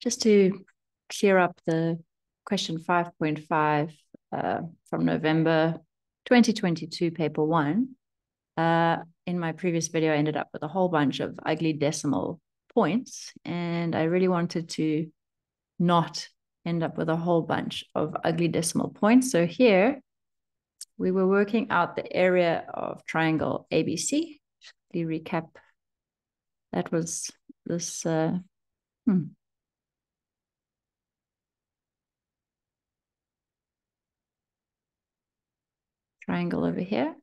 just to clear up the question 5.5 from November 2022, paper 1. In my previous video, I ended up with a whole bunch of ugly decimal points, and I really wanted to not end up with a whole bunch of ugly decimal points. So here, we were working out the area of triangle ABC. Quickly recap. That was this triangle over here.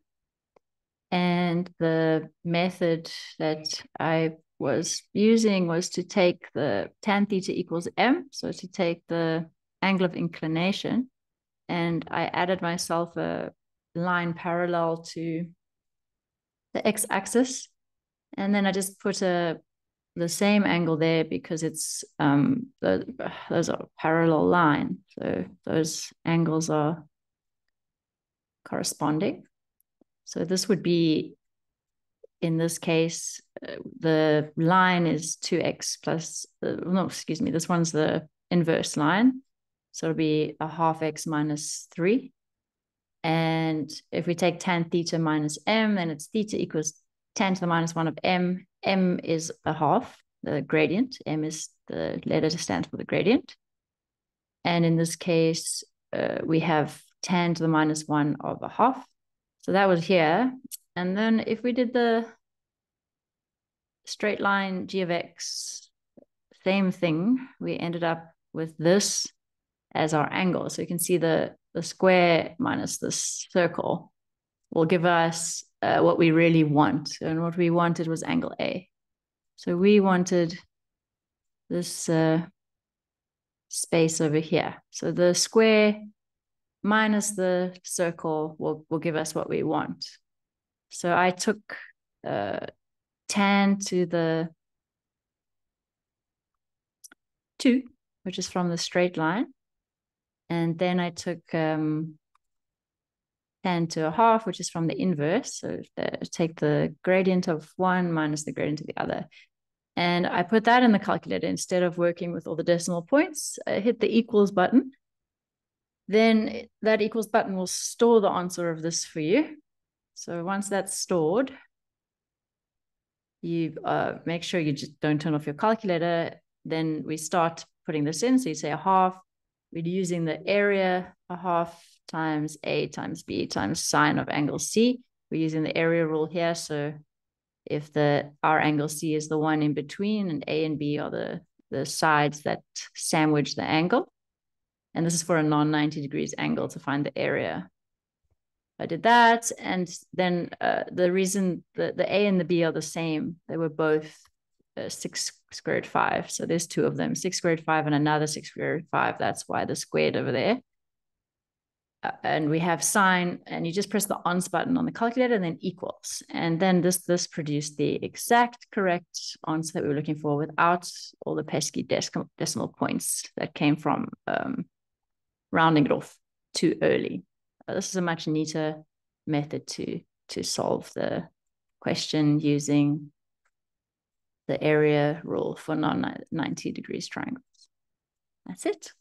And the method that I was using was to take the tan theta equals m, so to take the angle of inclination, and I added myself a line parallel to the x-axis, and then I just put the same angle there because it's those are parallel line, so those angles are corresponding. So this would be, in this case, the line is 2x plus, this one's the inverse line. So it'll be a half x minus 3. And if we take tan theta minus m, then it's theta equals tan to the minus 1 of m. M is a half, the gradient. M is the letter that stands for the gradient. And in this case, we have tan to the minus 1 of a half. So that was here. And then if we did the straight line g of x, same thing, we ended up with this as our angle. So you can see the square minus this circle will give us what we really want. And what we wanted was angle A. So we wanted this space over here. So the square minus the circle will give us what we want. So I took tan to the 2, which is from the straight line. And then I took tan to a half, which is from the inverse. So take the gradient of one minus the gradient of the other. And I put that in the calculator instead of working with all the decimal points. I hit the equals button. Then that equals button will store the answer of this for you. So once that's stored, you make sure you just don't turn off your calculator. Then we start putting this in. So you say a half. We're using the area, a half times A times B times sine of angle C. We're using the area rule here. So if our angle C is the one in between, and A and B are the sides that sandwich the angle. And this is for a non-90 degrees angle to find the area. I did that. And then the reason the A and the B are the same, they were both 6 squared 5. So there's 2 of them, 6 squared 5 and another 6 squared 5. That's why the squared over there. And we have sine, and you just press the ons button on the calculator and then equals. And then this produced the exact correct answer that we were looking for without all the pesky decimal points that came from rounding it off too early. This is a much neater method to solve the question using the area rule for non-90 degrees triangles. That's it.